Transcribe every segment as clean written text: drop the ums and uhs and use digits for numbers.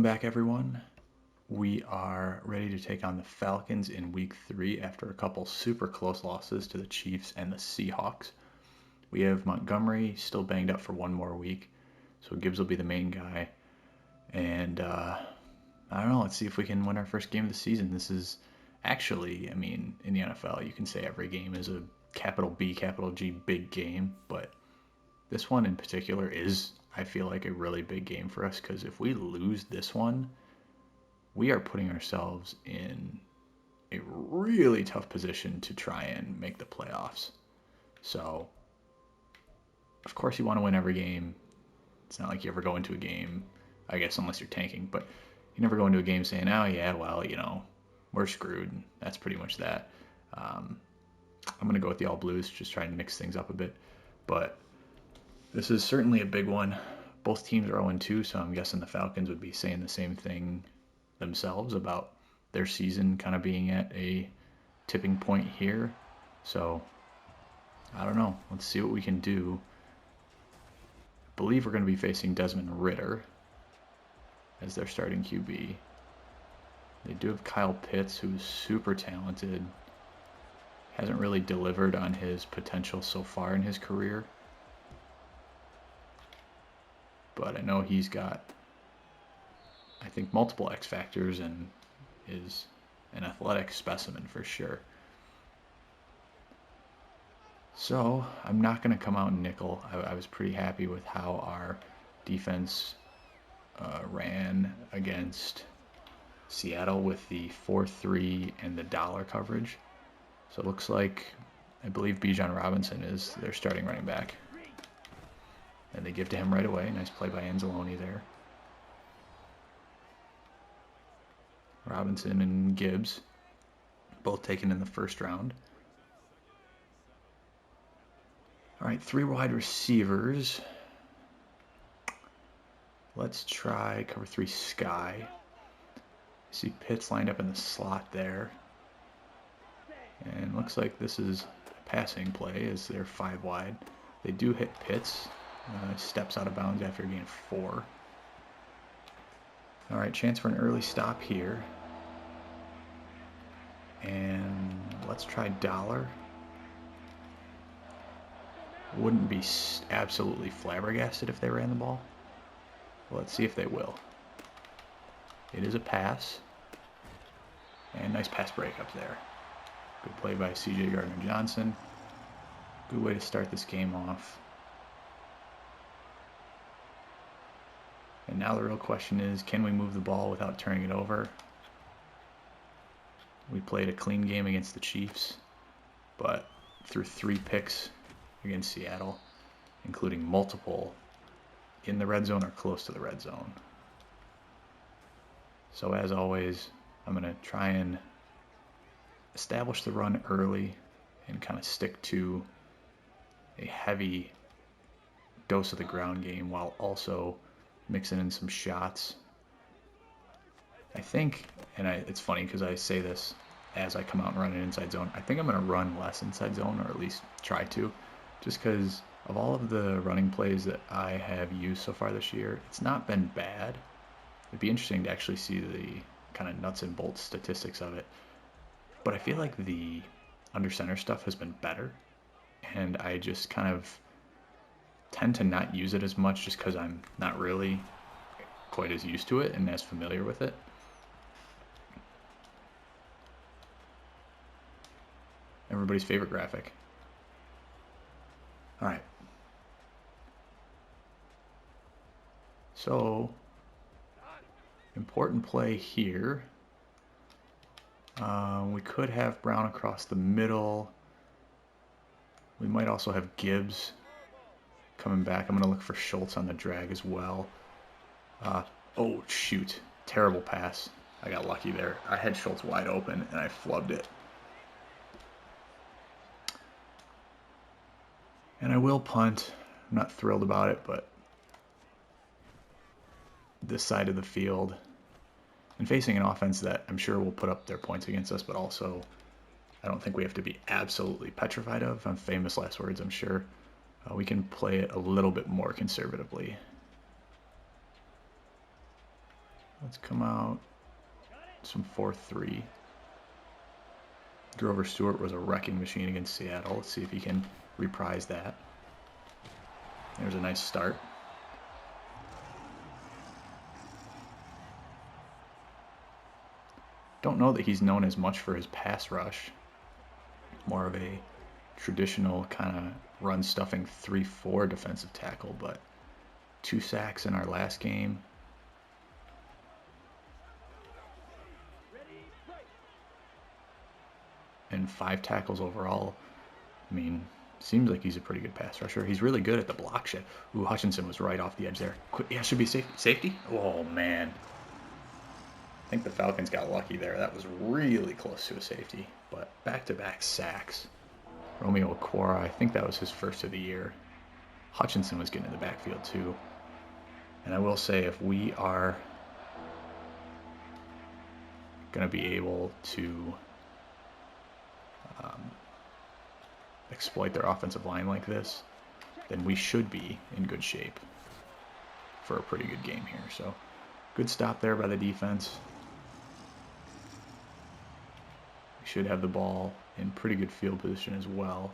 back, everyone. We are ready to take on the Falcons in week 3 after a couple super close losses to the Chiefs and the Seahawks. We have Montgomery still banged up for one more week, so Gibbs will be the main guy. And I don't know, let's see if we can win our first game of the season. This is actually, in the NFL, you can say every game is a capital B, capital G, big game, but this one in particular is, I feel like, a really big game for us, because if we lose this one, we are putting ourselves in a really tough position to try and make the playoffs. So, of course, you want to win every game. It's not like you ever go into a game, I guess, unless you're tanking, but you never go into a game saying, oh, yeah, well, we're screwed. That's pretty much that. I'm going to go with the All Blues, just trying to mix things up a bit. But this is certainly a big one. Both teams are 0-2, so I'm guessing the Falcons would be saying the same thing themselves about their season kind of being at a tipping point here. So, I don't know. Let's see what we can do. I believe we're going to be facing Desmond Ridder as their starting QB. They do have Kyle Pitts, who's super talented. Hasn't really delivered on his potential so far in his career. But I know he's got, I think, multiple X factors and is an athletic specimen for sure. So I'm not going to come out nickel. I was pretty happy with how our defense ran against Seattle with the 4-3 and the dollar coverage. So it looks like, I believe Bijan Robinson is their starting running back. And they give to him right away. Nice play by Anzalone there. Robinson and Gibbs, both taken in the first round. All right, 3 wide receivers. Let's try cover 3 Sky. I see Pitts lined up in the slot there. And looks like this is a passing play as they're 5 wide. They do hit Pitts. Steps out of bounds after a gain of 4. All right, chance for an early stop here. And let's try dollar. Wouldn't be absolutely flabbergasted if they ran the ball. Let's see if they will. It is a pass. And nice pass breakup there. Good play by C.J. Gardner-Johnson. Good way to start this game off. And now the real question is, can we move the ball without turning it over? We played a clean game against the Chiefs, but threw 3 picks against Seattle, including multiple in the red zone or close to the red zone. So as always, I'm going to try and establish the run early and kind of stick to a heavy dose of the ground game while also mixing in some shots. I think, and it's funny because I say this as I come out and run an inside zone, I think I'm going to run less inside zone, or at least try to, just because of all of the running plays that I have used so far this year, it's not been bad. It'd be interesting to actually see the kind of nuts and bolts statistics of it. But I feel like the under center stuff has been better, and I just kind of tend to not use it as much just because I'm not really quite as used to it and as familiar with it. Everybody's favorite graphic. All right. So, important play here. We could have Brown across the middle. We might also have Gibbs coming back. I'm going to look for Schultz on the drag as well. Oh, shoot. Terrible pass. I got lucky there. I had Schultz wide open, and I flubbed it. And I will punt. I'm not thrilled about it, but this side of the field, and facing an offense that I'm sure will put up their points against us, but also I don't think we have to be absolutely petrified of. Famous last words, I'm sure. We can play it a little bit more conservatively. Let's come out some 4-3. Grover Stewart was a wrecking machine against Seattle. Let's see if he can reprise that. There's a nice start. Don't know that he's known as much for his pass rush. More of a traditional kind of run-stuffing 3-4 defensive tackle, but 2 sacks in our last game. And 5 tackles overall. I mean, seems like he's a pretty good pass rusher. He's really good at the block shit. Ooh, Hutchinson was right off the edge there. Yeah, should be safety. Oh, man. I think the Falcons got lucky there. That was really close to a safety. But back-to-back sacks. Romeo Okwara, I think that was his first of the year. Hutchinson was getting in the backfield too. And I will say, if we are going to be able to exploit their offensive line like this, then we should be in good shape for a pretty good game here. So, good stop there by the defense. We should have the ball in pretty good field position as well.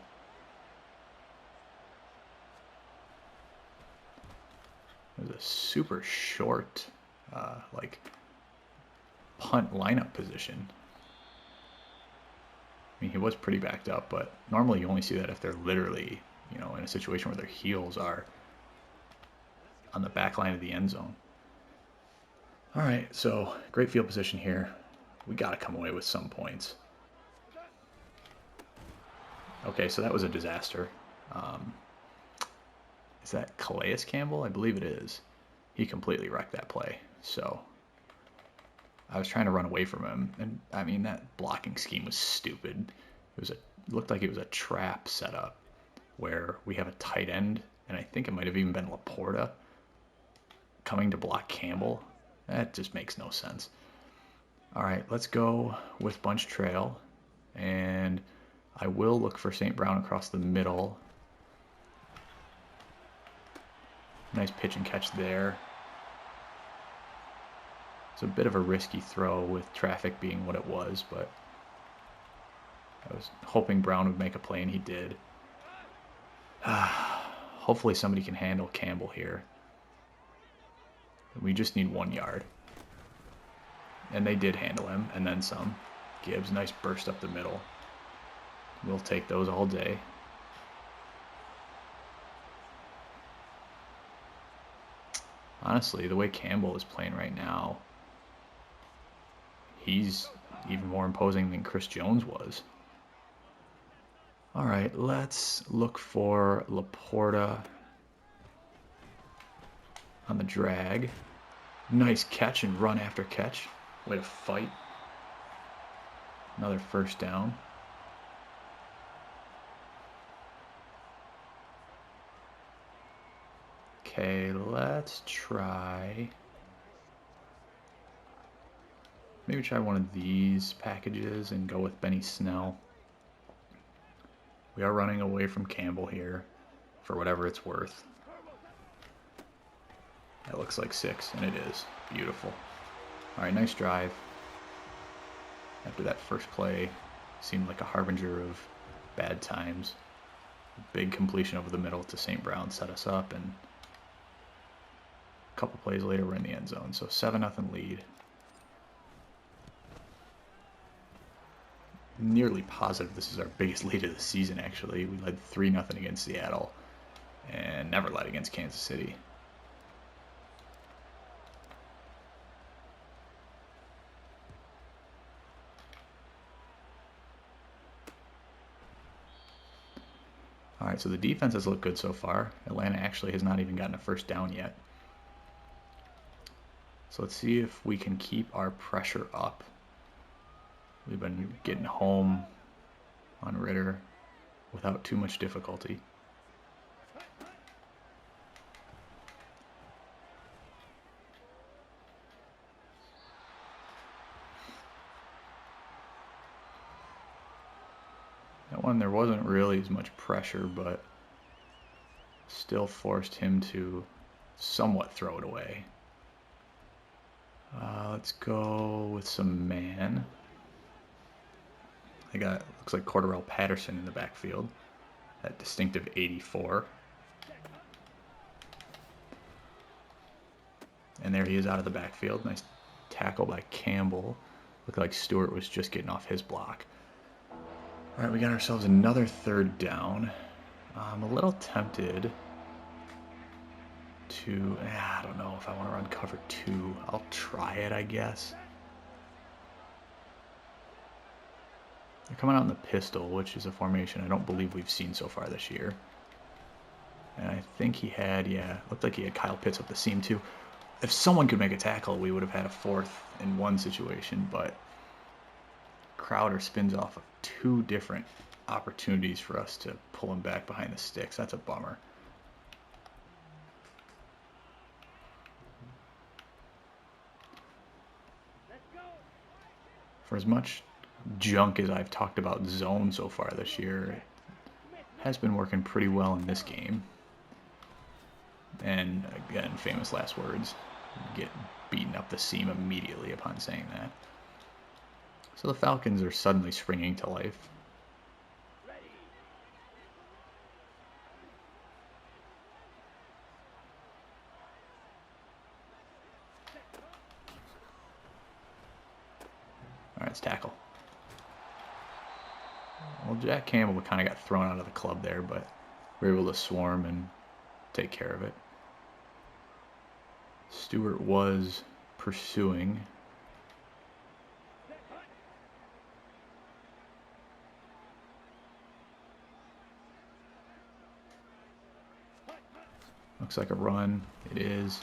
It was a super short, like, punt lineup position. I mean, he was pretty backed up, but normally you only see that if they're literally, you know, in a situation where their heels are on the back line of the end zone. All right, so great field position here. We got to come away with some points. Okay, so that was a disaster. Is that Calais Campbell? I believe it is. He completely wrecked that play. So I was trying to run away from him, and I mean, that blocking scheme was stupid. It looked like it was a trap setup where we have a tight end, and I think it might have even been Laporta coming to block Campbell. That just makes no sense. All right, let's go with bunch trail, and I will look for St. Brown across the middle. Nice pitch and catch there. It's a bit of a risky throw with traffic being what it was, but I was hoping Brown would make a play, and he did. Hopefully somebody can handle Campbell here. We just need 1 yard. And they did handle him, and then some. Gibbs, nice burst up the middle. We'll take those all day. Honestly, the way Campbell is playing right now, he's even more imposing than Chris Jones was. All right, let's look for Laporta on the drag. Nice catch and run after catch. Way to fight. Another first down. Okay, let's try. Maybe try one of these packages and go with Benny Snell. We are running away from Campbell here for whatever it's worth. That looks like 6, and it is. Beautiful. All right, nice drive. After that first play, seemed like a harbinger of bad times. Big completion over the middle to St. Brown set us up, and a couple plays later we're in the end zone. So 7-0 lead. Nearly positive this is our biggest lead of the season, actually. We led 3-0 against Seattle and never led against Kansas City. All right, so the defense has looked good so far. Atlanta actually has not even gotten a first down yet. So let's see if we can keep our pressure up. We've been getting home on Ritter without too much difficulty. That one, there wasn't really as much pressure, but still forced him to somewhat throw it away. Let's go with some man. I got, looks like Cordarrelle Patterson in the backfield. That distinctive 84. And there he is out of the backfield. Nice tackle by Campbell. Looked like Stewart was just getting off his block. All right, we got ourselves another third down. I'm a little tempted to, I don't know if I want to run cover 2. I'll try it, I guess. They're coming out in the pistol, which is a formation I don't believe we've seen so far this year. And I think he had, looked like he had Kyle Pitts up the seam too. If someone could make a tackle, we would have had a 4th and 1 situation, but Crowder spins off of 2 different opportunities for us to pull him back behind the sticks. That's a bummer. For as much junk as I've talked about zone so far this year, it has been working pretty well in this game. And again, famous last words, get beaten up the seam immediately upon saying that. So the Falcons are suddenly springing to life. All right, let's tackle. Well, Jack Campbell kind of got thrown out of the club there, but we were able to swarm and take care of it. Stewart was pursuing. Looks like a run. It is.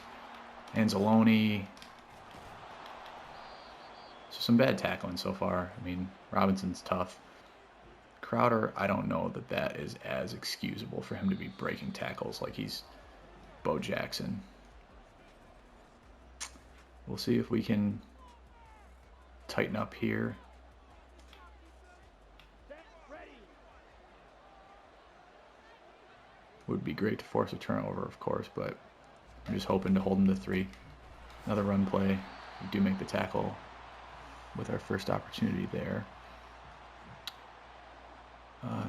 Anzalone. So some bad tackling so far. I mean, Robinson's tough. Crowder, I don't know that that is as excusable for him to be breaking tackles like he's Bo Jackson. We'll see if we can tighten up here. Would be great to force a turnover, of course, but I'm just hoping to hold him to 3. Another run play. We do make the tackle with our first opportunity there.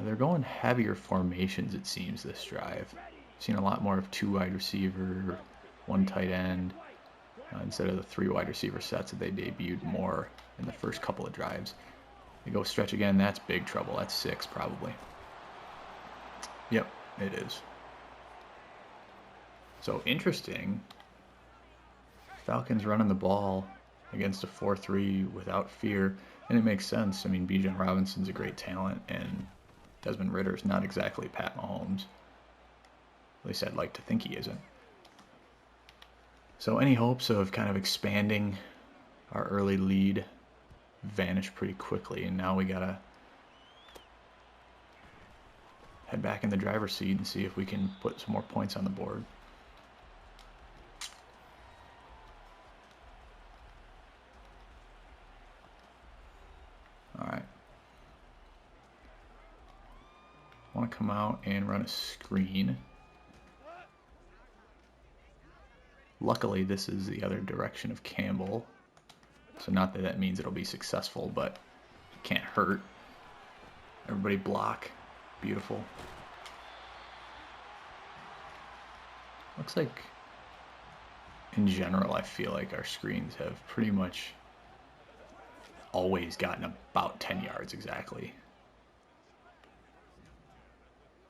They're going heavier formations, it seems, this drive. Seen a lot more of 2 wide receiver, 1 tight end, instead of the 3 wide receiver sets that they debuted more in the first couple of drives. They go stretch again. That's big trouble. That's 6 probably. Yep, it is. So interesting. Falcons running the ball against a 4-3 without fear, and it makes sense. I mean, Bijan Robinson's a great talent, and Desmond Ritter's not exactly Pat Mahomes. At least I'd like to think he isn't. So any hopes of kind of expanding our early lead vanished pretty quickly, and now we gotta head back in the driver's seat and see if we can put some more points on the board. All right. I want to come out and run a screen. Luckily, this is the other direction of Campbell. So not that that means it'll be successful, but it can't hurt. Everybody block. Beautiful. Looks like, in general, I feel like our screens have pretty much always gotten about 10 yards exactly.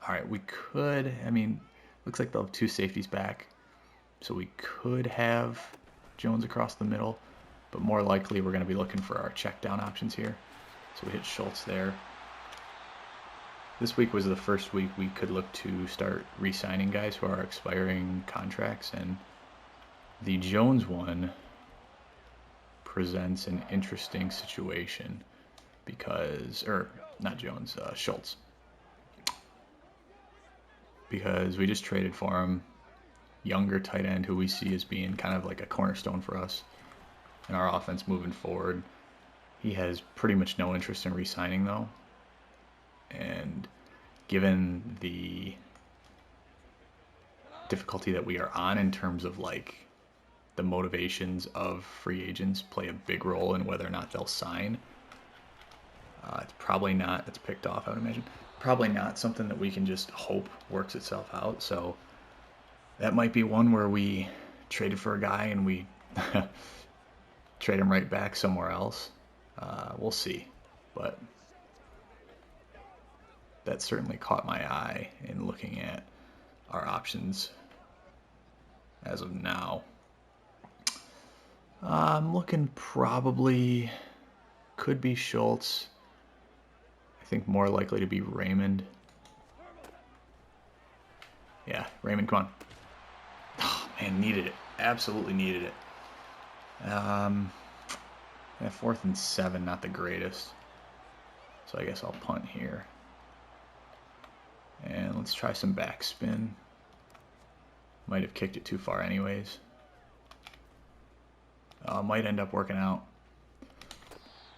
All right, we could, I mean, looks like they'll have 2 safeties back. So we could have Jones across the middle, but more likely we're going to be looking for our check down options here. So we hit Schultz there. This week was the first week we could look to start re-signing guys who are expiring contracts, and the Jones one presents an interesting situation because, or not Jones, Schultz. Because we just traded for him. Younger tight end who we see as being kind of like a cornerstone for us in our offense moving forward. He has pretty much no interest in re-signing though. And given the difficulty that we are on in terms of like the motivations of free agents play a big role in whether or not they'll sign. It's probably not, it's picked off, I would imagine, probably not something that we can just hope works itself out. So that might be one where we traded for a guy and we trade him right back somewhere else. We'll see. But that certainly caught my eye in looking at our options as of now. I'm looking probably could be Schultz. I think more likely to be Raymond. Yeah, Raymond, come on. Oh, man, needed it. Absolutely needed it. Yeah, 4th and 7, not the greatest. So I guess I'll punt here. And let's try some backspin. Might have kicked it too far anyways. Might end up working out.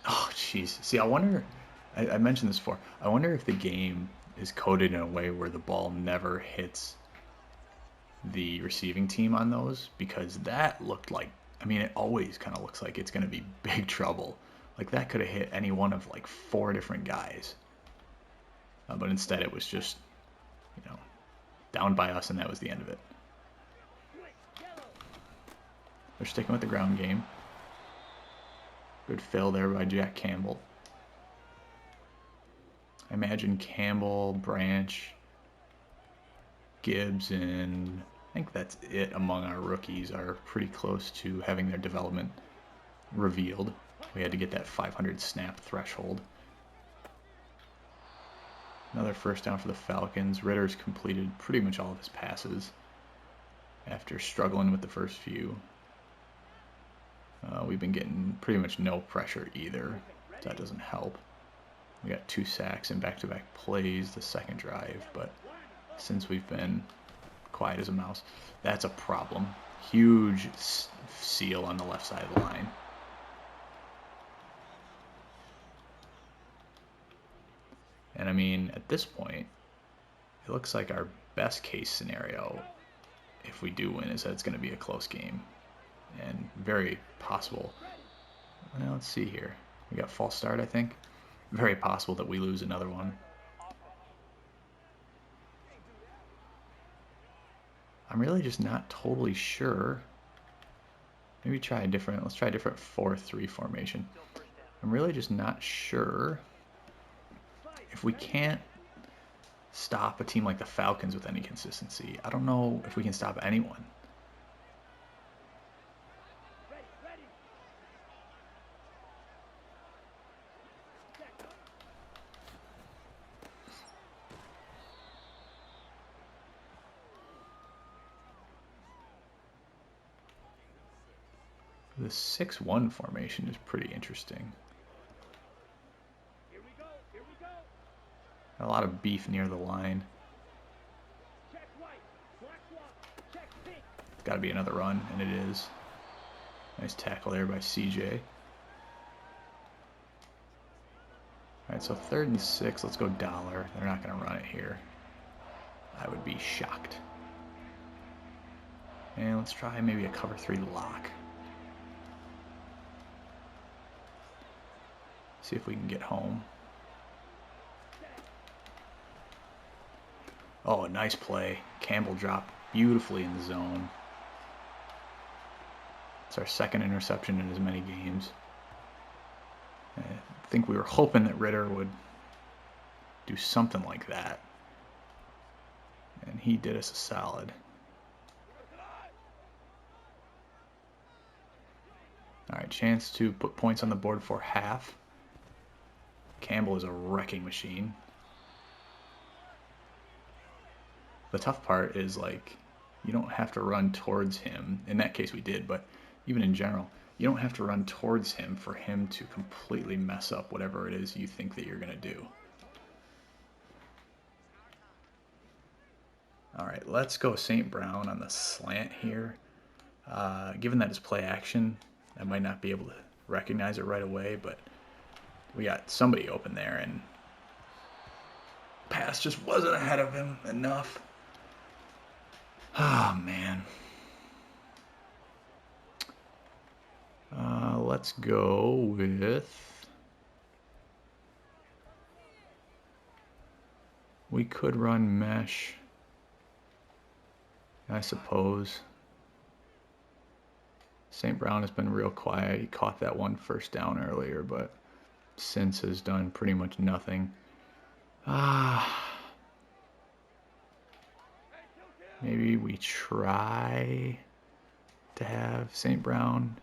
Oh, jeez. See, I wonder... I mentioned this before. I wonder if the game is coded in a way where the ball never hits the receiving team on those, because that looked like... I mean, it always kind of looks like it's going to be big trouble. Like, that could have hit any one of, like, 4 different guys. But instead it was just, you know, down by us, and that was the end of it. They're sticking with the ground game. Good fill there by Jack Campbell. I imagine Campbell, Branch, Gibbs, and I think that's it among our rookies are pretty close to having their development revealed. We had to get that 500 snap threshold. Another first down for the Falcons. Ritter's completed pretty much all of his passes after struggling with the first few. We've been getting pretty much no pressure either. That doesn't help. We got 2 sacks in back-to-back plays the second drive, but since we've been quiet as a mouse, that's a problem. Huge seal on the left side of the line. And I mean, at this point, it looks like our best case scenario, if we do win, is that it's going to be a close game. And very possible. Well, let's see here. We got false start, I think. Very possible that we lose another one. I'm really just not totally sure. Maybe try a different, let's try a different 4-3 formation. I'm really just not sure if we can't stop a team like the Falcons with any consistency. I don't know if we can stop anyone. The 6-1 formation is pretty interesting. A lot of beef near the line. It's got to be another run, and it is. Nice tackle there by CJ. Alright, so 3rd and 6. Let's go dollar. They're not going to run it here. I would be shocked. And let's try maybe a cover 3 lock. See if we can get home. Oh, a nice play. Campbell dropped beautifully in the zone. It's our 2nd interception in as many games. I think we were hoping that Ritter would do something like that. And he did us a solid. Alright, chance to put points on the board for half. Campbell is a wrecking machine. The tough part is, like, you don't have to run towards him. In that case we did, but even in general, you don't have to run towards him for him to completely mess up whatever it is you think that you're going to do. Alright, let's go St. Brown on the slant here. Given that it's play action, I might not be able to recognize it right away, but we got somebody open there, and pass just wasn't ahead of him enough. Oh, man. Let's go with... We could run mesh, I suppose. St. Brown has been real quiet. He caught that one first down earlier, but since has done pretty much nothing. Maybe we try to have St. Brown.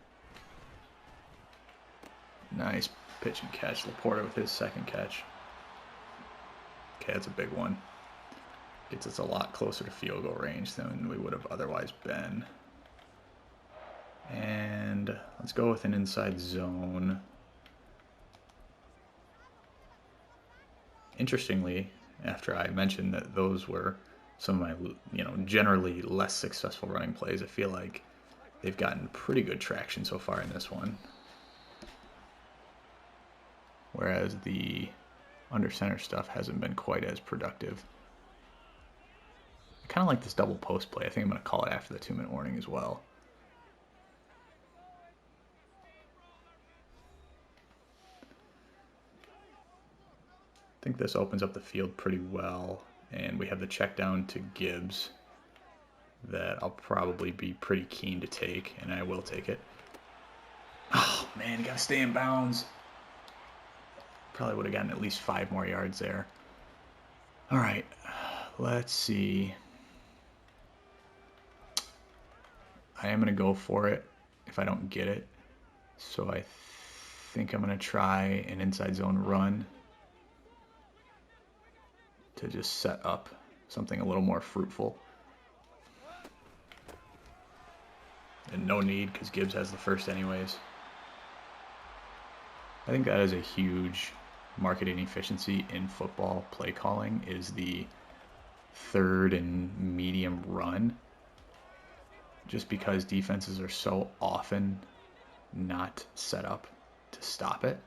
Nice pitch and catch. Laporta with his second catch. Okay, that's a big one. Gets us a lot closer to field goal range than we would have otherwise been. And let's go with an inside zone. Interestingly, after I mentioned that those were some of my, generally less successful running plays, I feel like they've gotten pretty good traction so far in this one. Whereas the under center stuff hasn't been quite as productive. I kind of like this double post play. I think I'm going to call it after the 2-minute warning as well. I think this opens up the field pretty well, and we have the check down to Gibbs that I'll probably be pretty keen to take, and I will take it. Oh man, you gotta stay in bounds. Probably would have gotten at least 5 more yards there. All right, let's see. I am gonna go for it if I don't get it. So I think I'm gonna try an inside zone run to just set up something a little more fruitful. And no need, because Gibbs has the first anyways. I think that is a huge marketing efficiency in football play calling, is the third and medium run. Just because defenses are so often not set up to stop it.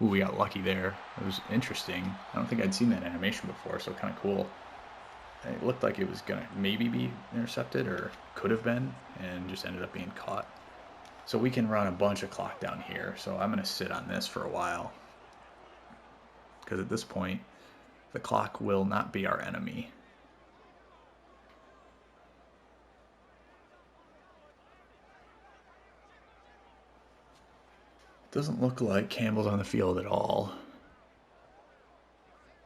Ooh, we got lucky there. It was interesting. I don't think I'd seen that animation before, so kind of cool. It looked like it was going to maybe be intercepted, or could have been, and just ended up being caught. So we can run a bunch of clock down here, so I'm going to sit on this for a while. Because at this point, the clock will not be our enemy. Doesn't look like Campbell's on the field at all.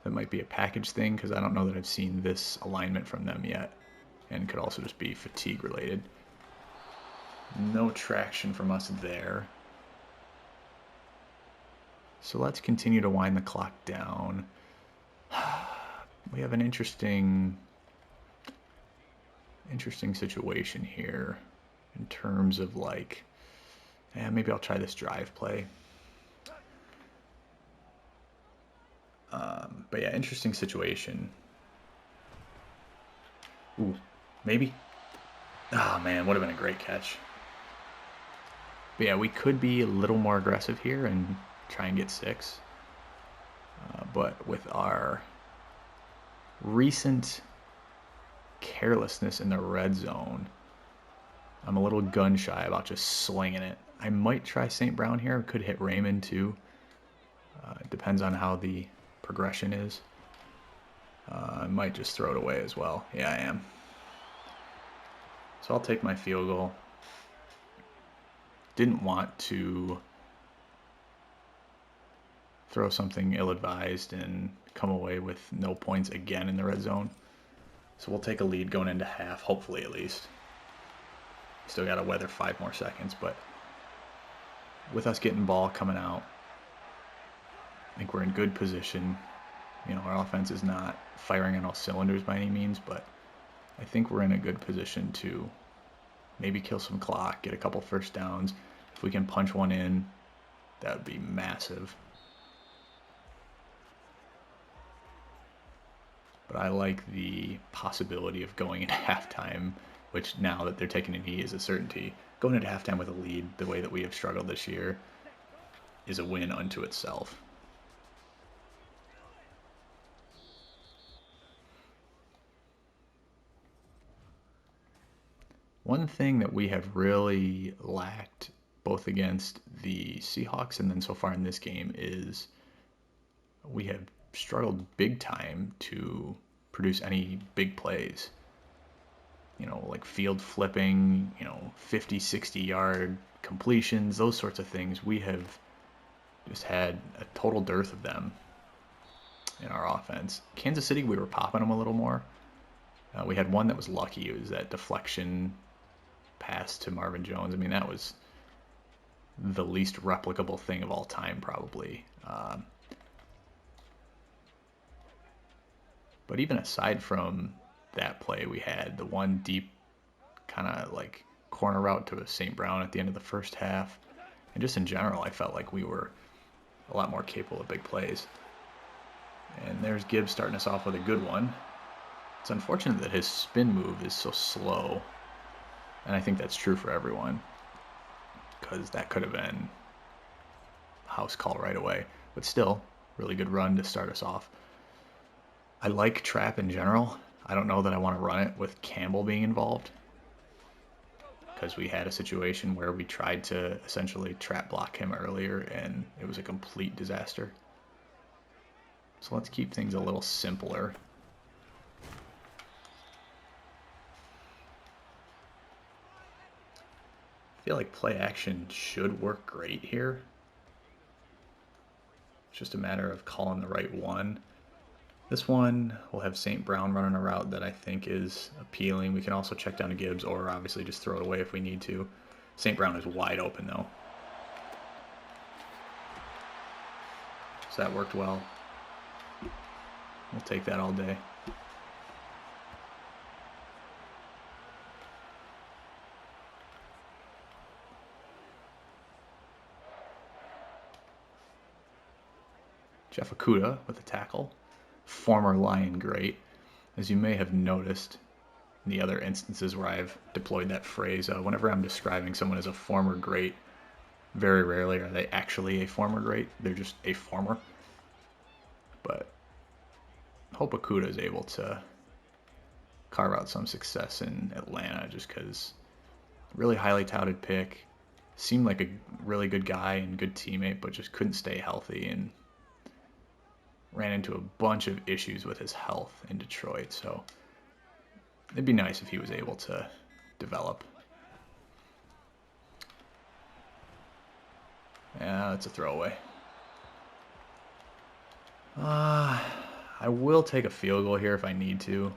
That might be a package thing, because I don't know that I've seen this alignment from them yet. And could also just be fatigue related. No traction from us there. So let's continue to wind the clock down. We have an interesting situation here in terms of like, maybe I'll try this drive play. But yeah, interesting situation. Ooh, maybe. Oh man, would have been a great catch. But yeah, we could be a little more aggressive here and try and get 6. But with our recent carelessness in the red zone, I'm a little gun shy about just slinging it. I might try St. Brown here. Could hit Raymond too. It depends on how the progression is. I might just throw it away as well. Yeah, I am. So I'll take my field goal. Didn't want to throw something ill-advised and come away with no points again in the red zone. So we'll take a lead going into half, hopefully at least. Still got to weather 5 more seconds, but with us getting ball coming out, I think we're in good position. Our offense is not firing on all cylinders by any means, but I think we're in a good position to maybe kill some clock, get a couple first downs. If we can punch one in, that would be massive. But I like the possibility of going into halftime, which now that they're taking a knee is a certainty. Going into halftime with a lead, the way that we have struggled this year, is a win unto itself. One thing that we have really lacked both against the Seahawks and then so far in this game is we have struggled big time to produce any big plays. You know, like field flipping, 50, 60-yard completions, those sorts of things. We have just had a total dearth of them in our offense. Kansas City, we were popping them a little more. We had one that was lucky. It was that deflection pass to Marvin Jones. I mean, that was the least replicable thing of all time, probably. But even aside from that play, we had the one deep kind of like corner route to St. Brown at the end of the first half. And just in general, I felt like we were a lot more capable of big plays. And there's Gibbs starting us off with a good one. It's unfortunate that his spin move is so slow. And I think that's true for everyone, because that could have been a house call right away. But still, really good run to start us off. I like trap in general. I don't know that I want to run it with Campbell being involved, because we had a situation where we tried to essentially trap block him earlier and it was a complete disaster. So let's keep things a little simpler. I feel like play action should work great here. It's just a matter of calling the right one. This one will have St. Brown running a route that I think is appealing. We can also check down to Gibbs or obviously just throw it away if we need to. St. Brown is wide open though. So that worked well. We'll take that all day. Jeff Okudah with a tackle. Former Lion great. As you may have noticed in the other instances where I've deployed that phrase, whenever I'm describing someone as a former great, very rarely are they actually a former great. They're just a former. But I hope Okudah is able to carve out some success in Atlanta, just because really highly touted pick. Seemed like a really good guy and good teammate, but just couldn't stay healthy and ran into a bunch of issues with his health in Detroit. So it'd be nice if he was able to develop. Yeah, that's a throwaway. I will take a field goal here if I need to. You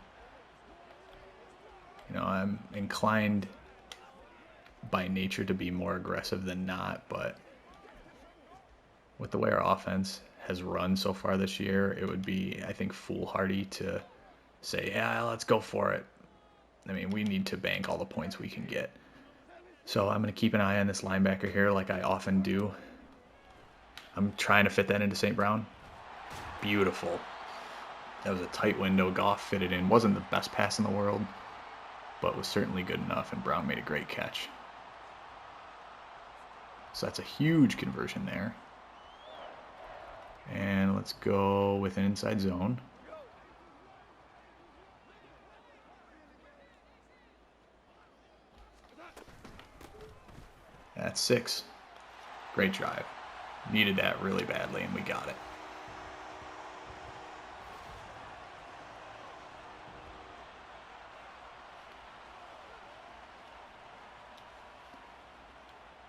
know, I'm inclined by nature to be more aggressive than not, but with the way our offense has run so far this year, it would be, I think, foolhardy to say, yeah, let's go for it. I mean, we need to bank all the points we can get. So I'm going to keep an eye on this linebacker here like I often do. I'm trying to fit that into St. Brown. Beautiful. That was a tight window. Goff fitted in. Wasn't the best pass in the world, but was certainly good enough, and Brown made a great catch. So that's a huge conversion there. And let's go with an inside zone. That's 6. Great drive. Needed that really badly, and we got it.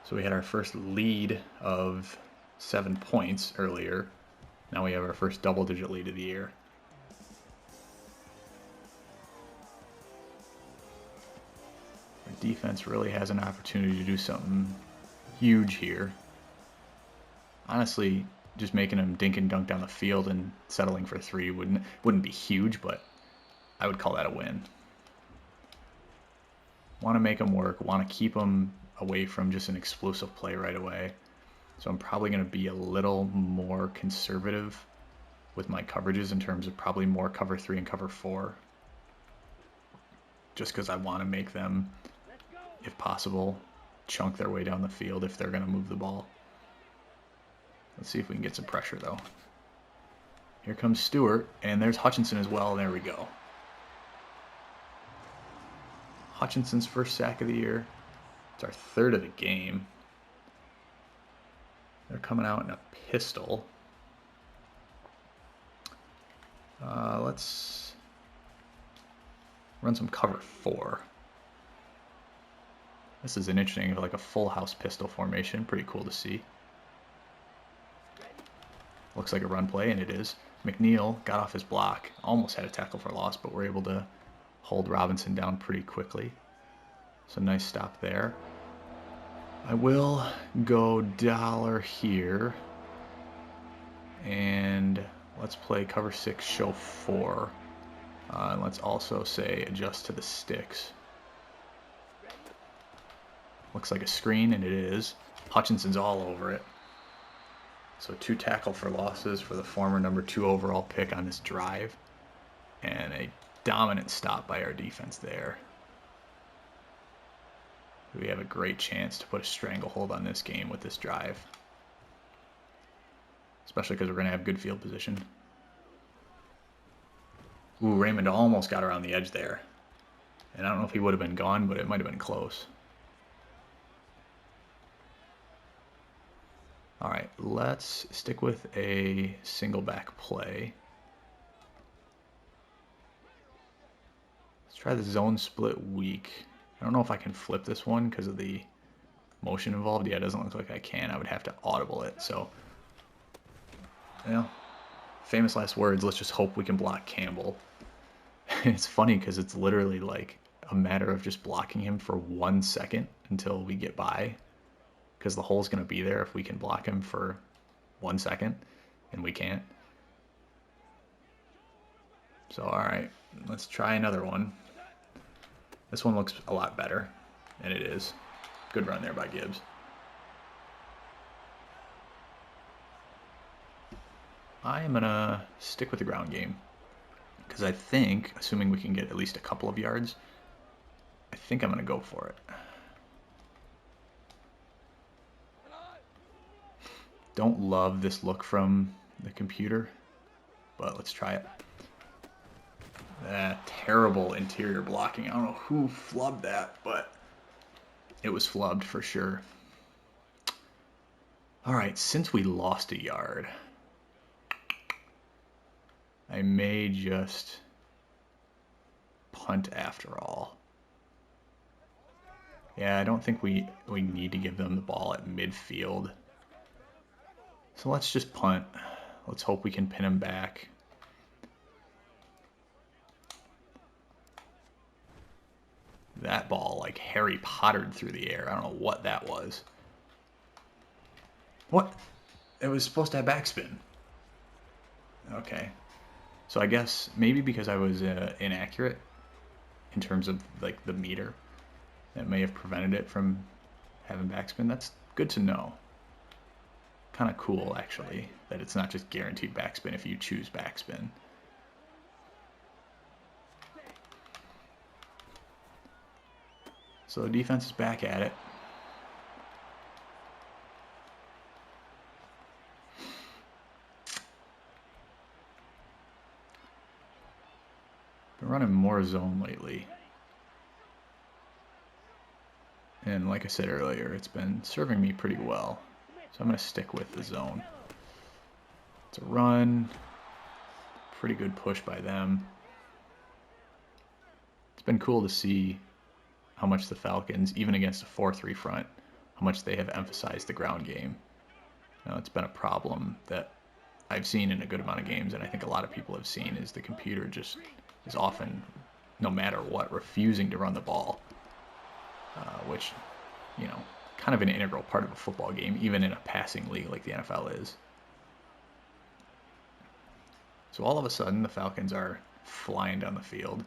So we had our first lead of 7 points earlier. Now we have our first double-digit lead of the year. Our defense really has an opportunity to do something huge here. Honestly, just making them dink and dunk down the field and settling for 3 wouldn't be huge, but I would call that a win. Want to make them work, want to keep them away from just an explosive play right away. So I'm probably going to be a little more conservative with my coverages in terms of probably more cover 3 and cover 4. Just because I want to make them, if possible, chunk their way down the field if they're going to move the ball. Let's see if we can get some pressure, though. Here comes Stewart, and there's Hutchinson as well. There we go. Hutchinson's first sack of the year. It's our third of the game. They're coming out in a pistol. Let's run some cover 4. This is an interesting, like a full house pistol formation. Pretty cool to see. Looks like a run play, and it is. McNeil got off his block. Almost had a tackle for loss, but we're able to hold Robinson down pretty quickly. So nice stop there. I will go dollar here. And let's play cover 6, show 4. And let's also say adjust to the sticks. Looks like a screen, and it is. Hutchinson's all over it. So 2 tackle for losses for the former number 2 overall pick on this drive. And a dominant stop by our defense there. We have a great chance to put a stranglehold on this game with this drive. Especially because we're going to have good field position. Ooh, Raymond almost got around the edge there. And I don't know if he would have been gone, but it might have been close. Alright, let's stick with a single back play. Let's try the zone split weak. I don't know if I can flip this one because of the motion involved. Yeah, it doesn't look like I can. I would have to audible it. So, yeah, famous last words. Let's just hope we can block Campbell. It's funny because it's literally like a matter of just blocking him for 1 second until we get by. Because the hole's going to be there if we can block him for 1 second, and we can't. So, alright, let's try another one. This one looks a lot better, and it is. Good run there by Gibbs. I am going to stick with the ground game. Because I think, assuming we can get at least a couple of yards, I think I'm going to go for it. Don't love this look from the computer, but let's try it. Terrible interior blocking. I don't know who flubbed that, but it was flubbed for sure. All right, since we lost a yard, I may just punt after all. Yeah, I don't think we need to give them the ball at midfield. So let's just punt. Let's hope we can pin him back. That ball, like Harry Pottered through the air. I don't know what that was. What? It was supposed to have backspin. Okay. So I guess maybe because I was inaccurate in terms of like the meter, that may have prevented it from having backspin. That's good to know. Kind of cool, actually, that it's not just guaranteed backspin if you choose backspin. So the defense is back at it. Been running more zone lately. And like I said earlier, it's been serving me pretty well. So I'm going to stick with the zone. It's a run. Pretty good push by them. It's been cool to see how much the Falcons, even against a 4-3 front, how much they have emphasized the ground game. Now, it's been a problem that I've seen in a good amount of games, and I think a lot of people have seen, is the computer just is often, no matter what, refusing to run the ball, which, you know, kind of an integral part of a football game, even in a passing league like the NFL is. So all of a sudden, the Falcons are flying down the field.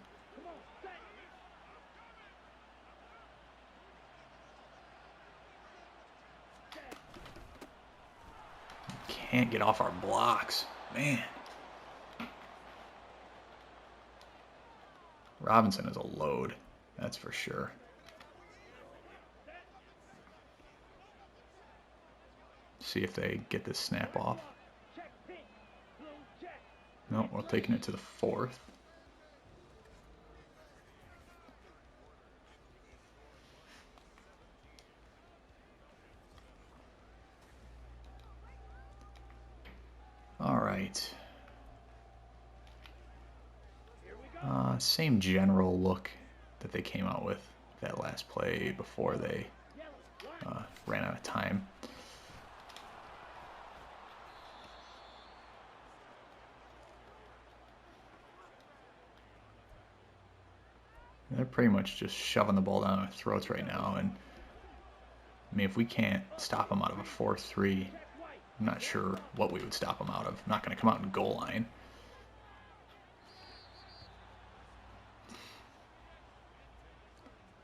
Can't get off our blocks. Man. Robinson is a load, that's for sure. See if they get this snap off. No, we're taking it to the 4th. right. Same general look that they came out with that last play before they ran out of time. They're pretty much just shoving the ball down our throats right now, and I mean, if we can't stop them out of a 4-3, I'm not sure what we would stop them out of. I'm not going to come out in goal line.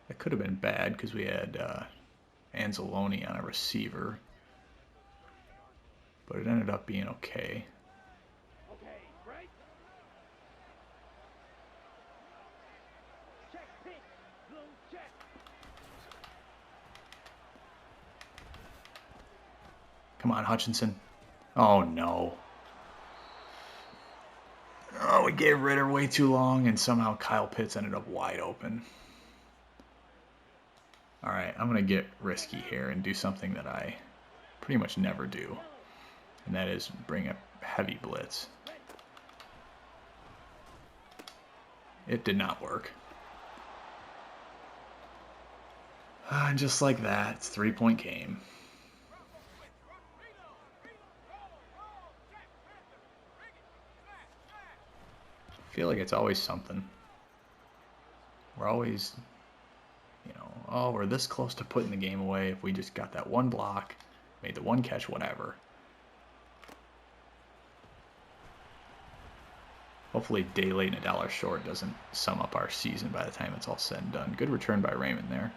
That could have been bad because we had Anzalone on a receiver, but it ended up being okay. Come on, Hutchinson. Oh, no. Oh, we gave Ritter way too long, and somehow Kyle Pitts ended up wide open. All right, I'm going to get risky here and do something that I pretty much never do, and that is bring a heavy blitz. It did not work. And just like that, it's a 3-point game. I feel like it's always something. We're always, you know, oh, we're this close to putting the game away if we just got that one block, made the one catch, whatever. Hopefully day late and a dollar short doesn't sum up our season by the time it's all said and done. Good return by Raymond there.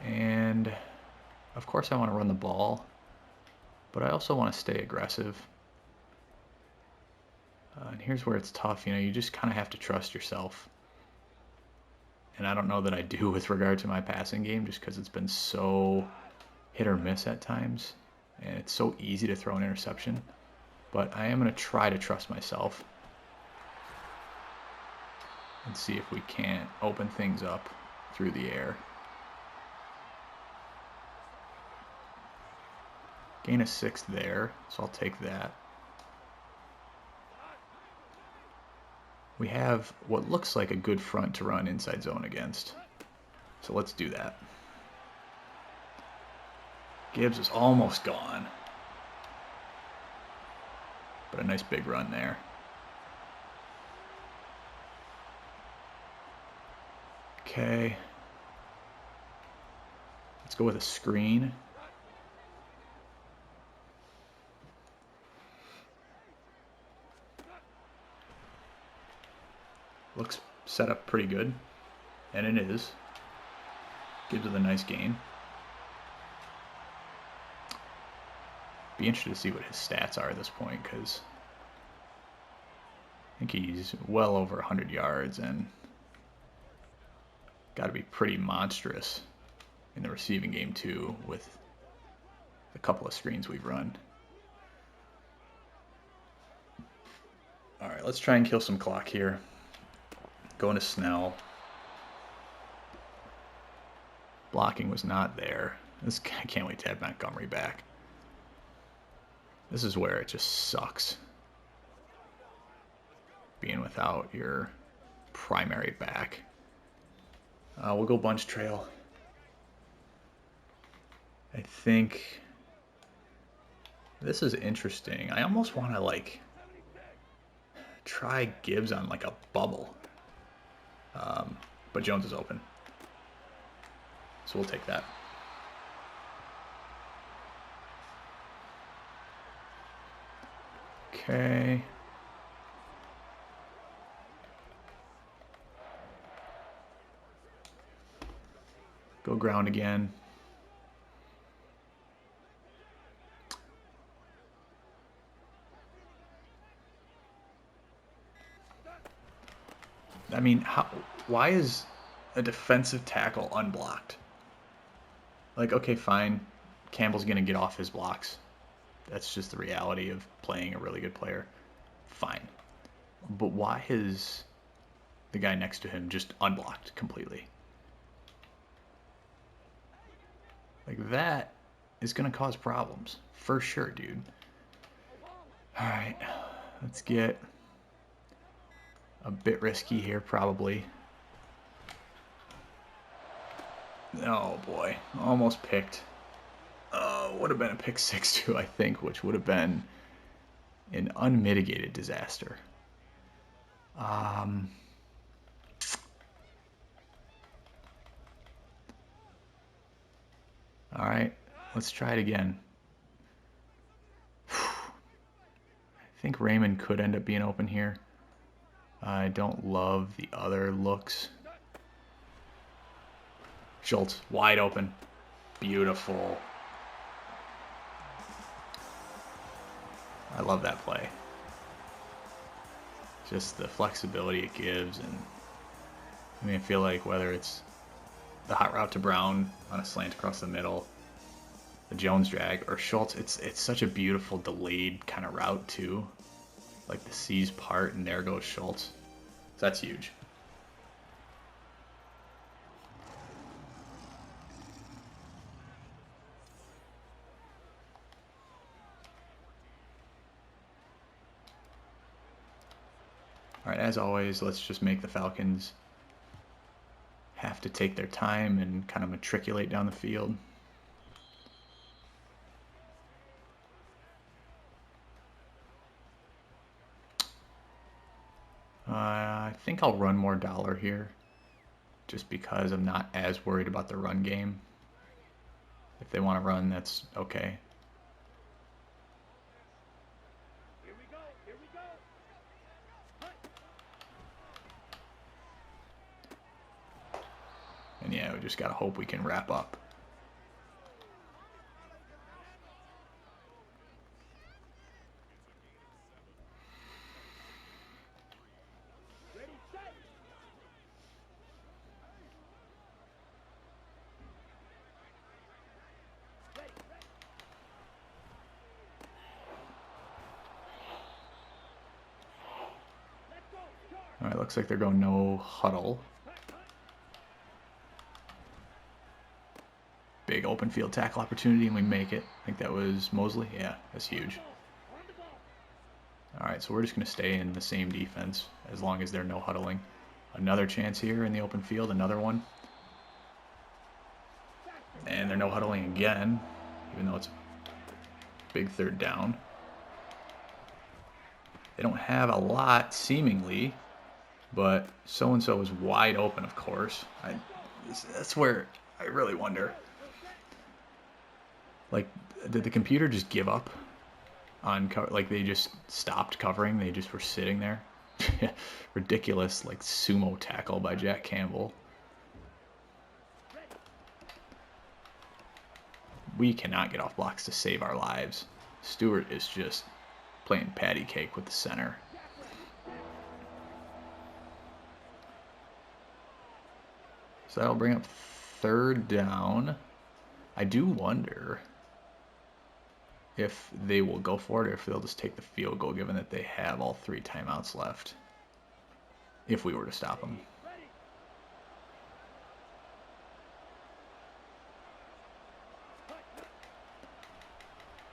And, of course, I want to run the ball, but I also want to stay aggressive. And here's where it's tough. You know, you just kind of have to trust yourself. And I don't know that I do with regard to my passing game just because it's been so hit or miss at times. And it's so easy to throw an interception. But I am going to try to trust myself and see if we can't open things up through the air. Gain a 6 there, so I'll take that. We have what looks like a good front to run inside zone against. So let's do that. Gibbs is almost gone. But a nice big run there. Okay. Let's go with a screen. Looks set up pretty good, and it is. Gives it a nice gain. Be interested to see what his stats are at this point, because I think he's well over 100 yards and got to be pretty monstrous in the receiving game too, with a couple of screens we've run. All right, let's try and kill some clock here. Going to Snell. Blocking was not there. I can't wait to have Montgomery back. This is where it just sucks. Being without your primary back. We'll go bunch trail. I think this is interesting. I almost want to like try Gibbs on like a bubble. But Jones is open. So we'll take that. Okay. Go ground again. I mean, why is a defensive tackle unblocked? Like, okay, fine. Campbell's going to get off his blocks. That's just the reality of playing a really good player. Fine. But why is the guy next to him just unblocked completely? Like, that is going to cause problems. For sure, dude. Alright, let's get a bit risky here, probably. Oh boy, almost picked. Would have been a pick 6 too, I think, which would have been an unmitigated disaster. Alright, let's try it again. I think Raymond could end up being open here. I don't love the other looks. Schultz, wide open. Beautiful. I love that play. Just the flexibility it gives, and I feel like whether it's the hot route to Brown on a slant across the middle, the Jones drag, or Schultz, it's such a beautiful delayed kind of route too. Like the C's part, and there goes Schultz. So that's huge. All right, as always, let's just make the Falcons have to take their time and kind of matriculate down the field. I think I'll run more dollar here just because I'm not as worried about the run game. If they want to run, that's okay. And yeah, we just got to hope we can wrap up. All right, looks like they're going no huddle. Big open field tackle opportunity, and we make it. I think that was Mosley. Yeah, that's huge. All right, so we're just going to stay in the same defense as long as they're no huddling. Another chance here in the open field, another one. And they're no huddling again, even though it's a big third down. They don't have a lot, seemingly, but so-and-so is wide open, of course. That's where I really wonder. Like, did the computer just give up on cover? Like, they just stopped covering? They just were sitting there? Ridiculous, like, sumo tackle by Jack Campbell. We cannot get off blocks to save our lives. Stewart is just playing patty cake with the center. So that'll bring up third down. I do wonder if they will go for it or if they'll just take the field goal, given that they have all 3 timeouts left, if we were to stop them.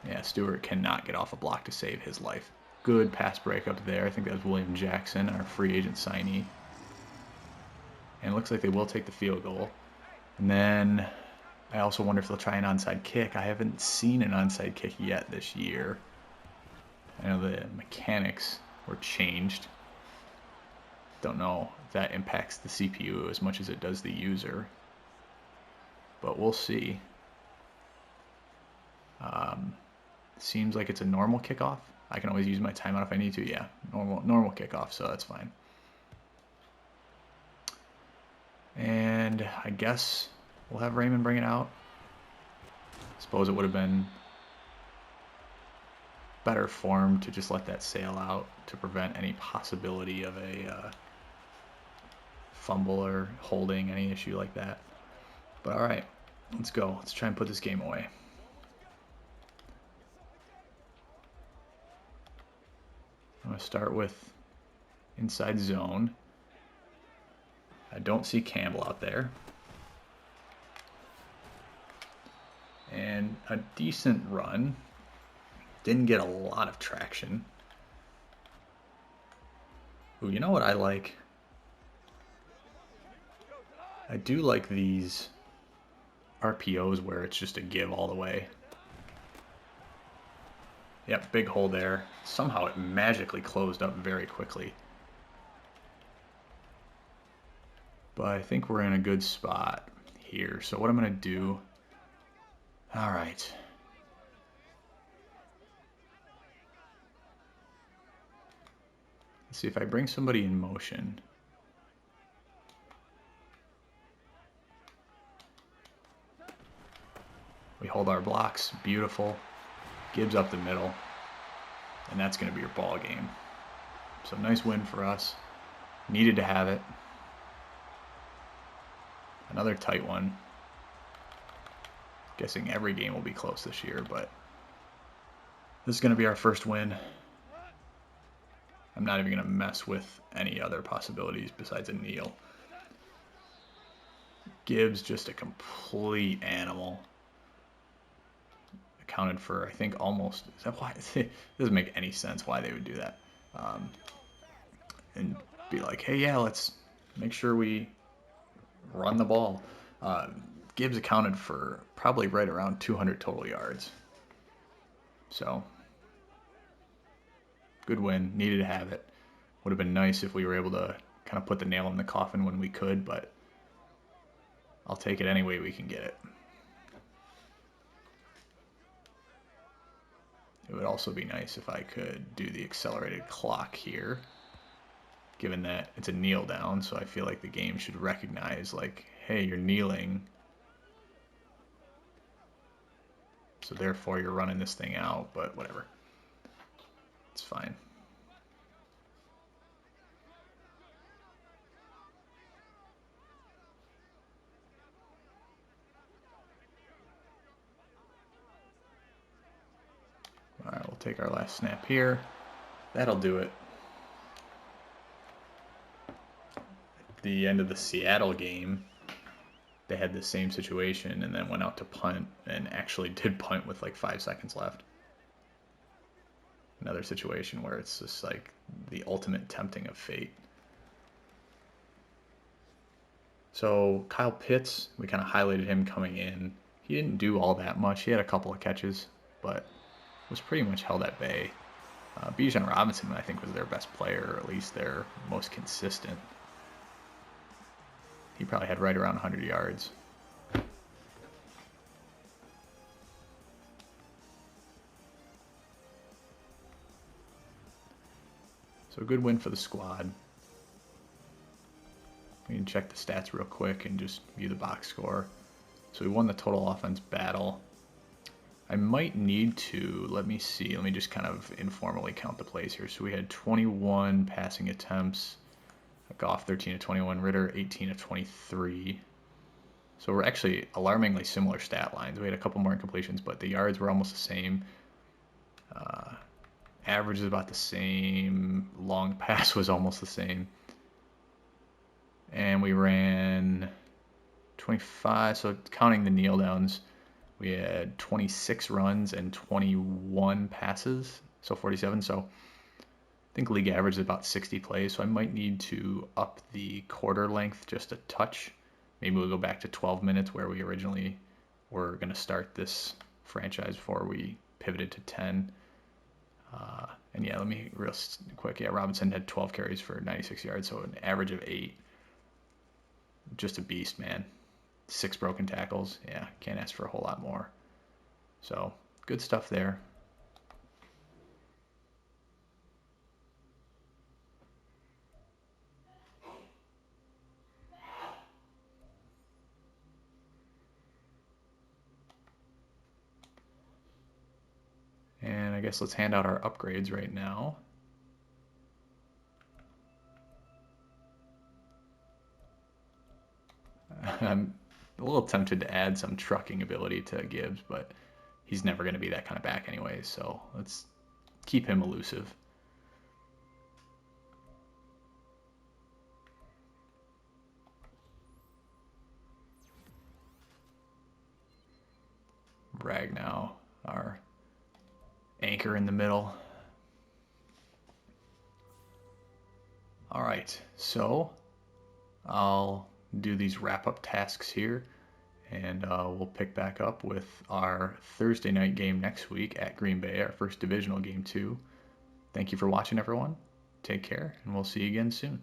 Yeah, Stewart cannot get off a block to save his life. Good pass breakup there. I think that was William Jackson, our free agent signee. And it looks like they will take the field goal. And then I also wonder if they'll try an onside kick. I haven't seen an onside kick yet this year. I know the mechanics were changed. Don't know if that impacts the CPU as much as it does the user. But we'll see. Seems like it's a normal kickoff. I can always use my timeout if I need to. Yeah, normal kickoff, so that's fine. And I guess we'll have Raymond bring it out. Suppose it would have been better form to just let that sail out to prevent any possibility of a fumble or holding, any issue like that. But all right, let's go. Let's try and put this game away. I'm going to start with inside zone. I don't see Campbell out there. And a decent run. Didn't get a lot of traction. Ooh, you know what I like? I do like these RPOs where it's just a give all the way. Yep, big hole there. Somehow it magically closed up very quickly. But I think we're in a good spot here. So what I'm going to do... All right. Let's see if I bring somebody in motion. We hold our blocks. Beautiful. Gibbs up the middle. And that's going to be your ball game. So nice win for us. Needed to have it. Another tight one. Guessing every game will be close this year, but this is going to be our first win. I'm not even going to mess with any other possibilities besides a kneel. Gibbs, just a complete animal. Accounted for, I think, almost... Is that why? It doesn't make any sense why they would do that. And be like, hey, yeah, let's make sure we run the ball. Gibbs accounted for probably right around 200 total yards. So, good win. Needed to have it. Would have been nice if we were able to kind of put the nail in the coffin when we could, but I'll take it any way we can get it. It would also be nice if I could do the accelerated clock here, given that it's a kneel down, so I feel like the game should recognize, like, hey, you're kneeling, so therefore you're running this thing out, but whatever. It's fine. All right, we'll take our last snap here. That'll do it. At the end of the Seattle game, they had the same situation and then went out to punt and actually did punt with like 5 seconds left. Another situation where it's just like the ultimate tempting of fate. So Kyle Pitts, we kind of highlighted him coming in. He didn't do all that much. He had a couple of catches, but was pretty much held at bay. Bijan Robinson, I think, was their best player, or at least their most consistent. He probably had right around 100 yards. So a good win for the squad. We can check the stats real quick and just view the box score. So we won the total offense battle. I might need to, let me see, let me just kind of informally count the plays here. So we had 21 passing attempts, Goff 13 of 21, Ritter 18 of 23. So we're actually alarmingly similar stat lines. We had a couple more incompletions, but the yards were almost the same. Average is about the same. Long pass was almost the same. And we ran 25, so counting the kneel downs, we had 26 runs and 21 passes, so 47. So I think league average is about 60 plays, so I might need to up the quarter length just a touch. Maybe we'll go back to 12 minutes where we originally were going to start this franchise before we pivoted to 10. And yeah, let me real quick. Yeah, Robinson had 12 carries for 96 yards, so an average of 8. Just a beast, man. 6 broken tackles. Yeah, can't ask for a whole lot more. So, good stuff there. And I guess let's hand out our upgrades right now. I'm a little tempted to add some trucking ability to Gibbs, but he's never going to be that kind of back anyway, so let's keep him elusive. Ragnow, our anchor in the middle. All right, so I'll do these wrap-up tasks here, and we'll pick back up with our Thursday night game next week at Green Bay, our first divisional game too. Thank you for watching, everyone. Take care, and we'll see you again soon.